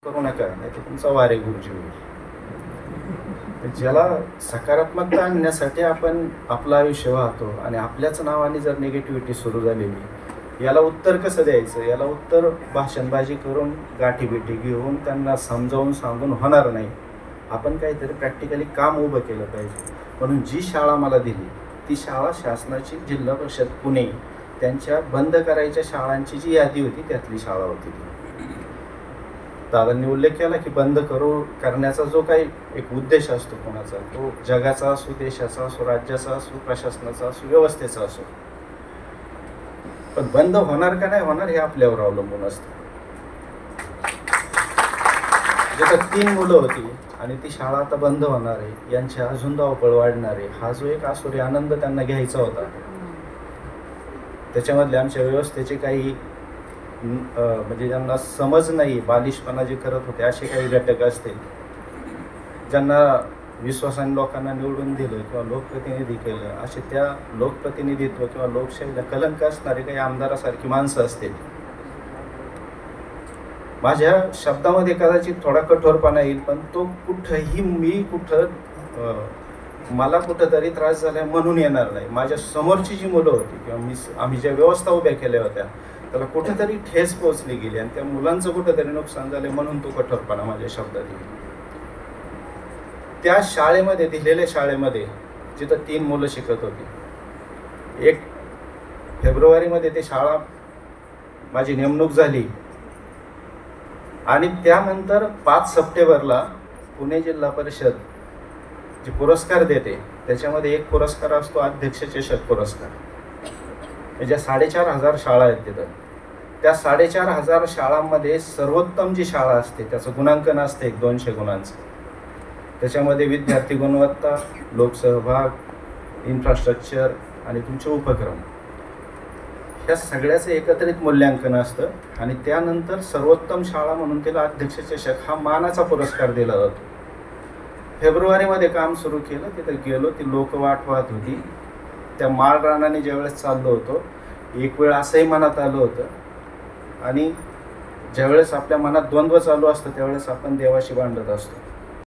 करू नका, नाही तर तुमचा वारे गुरुजी होईल. ज्याला सकारात्मकता आणण्यासाठी आपण आपलं आयुष्य वाहतो आणि आपल्याच नावाने जर निगेटिव्हिटी सुरू झालेली, याला उत्तर कसं द्यायचं? याला उत्तर भाषणबाजी करून गाठीबिठी घेऊन त्यांना समजावून सांगून होणार नाही. आपण काहीतरी प्रॅक्टिकली काम उभं केलं पाहिजे. म्हणून जी शाळा मला दिली ती शाळा शासनाची, जिल्हा परिषद पुणे, त्यांच्या बंद करायच्या शाळांची जी यादी होती त्यातली शाळा होती ती. दादांनी उल्लेख केला की बंद करण्याचा जो काही एक उद्देश असतो कोणाचा, तो जगाचा असो, देशाचा असो, राज्याचा असो, प्रशासनाचा असो, व्यवस्थेचा असो, पण बंद होणार का नाही होणार हे आपल्यावर अवलंबून असतं. जिथं 3 मुलं होती आणि ती शाळा आता बंद होणार आहे, यांची अजून धावपळ वाढणार आहे, हा जो एक आसुरी आनंद त्यांना घ्यायचा होता, त्याच्यामधले आमच्या व्यवस्थेचे काही म्हणजे ज्यांना समज नाही, बालिशपणा जे करत होते असे काही घटक असतील, ज्यांना विश्वासाने लोकांना निवडून दिलं किंवा लोकप्रतिनिधी केलं, असे त्या लोकप्रतिनिधित्व किंवा लोकशाहीला कलंक असणारे काही आमदारासारखी माणसं असतील. माझ्या शब्दामध्ये कदाचित थोडा कठोरपणा येईल, पण तो कुठंही मला कुठंतरी त्रास झाला म्हणून येणार नाही. माझ्या समोरची जी मुलं होती किंवा आम्ही ज्या व्यवस्था उभ्या केल्या होत्या त्याला कुठेतरी ठेस पोचली गेली आणि त्या मुलांचं कुठेतरी नुकसान झाले म्हणून तो कठोरपणा माझ्या शब्दात येईल. त्या शाळेमध्ये, दिलेल्या शाळेमध्ये जिथं 3 मुलं शिकत होती, 1 फेब्रुवारीमध्ये ते शाळा माझी नेमणूक झाली आणि त्यानंतर 5 सप्टेंबरला पुणे जिल्हा परिषद जे पुरस्कार देते त्याच्यामध्ये एक पुरस्कार असतो अध्यक्ष चषक पुरस्कार. ज्या 4,500 शाळा आहेत तिथं, त्या 4,500 शाळांमध्ये सर्वोत्तम जी शाळा असते त्याचं गुणांकन असते 200 गुणांचं. त्याच्यामध्ये विद्यार्थी गुणवत्ता, लोकसहभाग, इन्फ्रास्ट्रक्चर आणि तुमचे उपक्रम, ह्या सगळ्याचं एकत्रित मूल्यांकन असतं आणि त्यानंतर सर्वोत्तम शाळा म्हणून तिला अध्यक्ष चषक हा मानाचा पुरस्कार दिला जातो. फेब्रुवारीमध्ये काम सुरू केलं, तिथं गेलो, ती लोक वाट पाहत होती. त्या माळ रानाने ज्यावेळेस चाललो होतो, एक वेळ असंही मनात आलं होतं आणि ज्यावेळेस आपल्या मनात द्वंद्व चालू असतं त्यावेळेस आपण देवाशी भांडत असतो.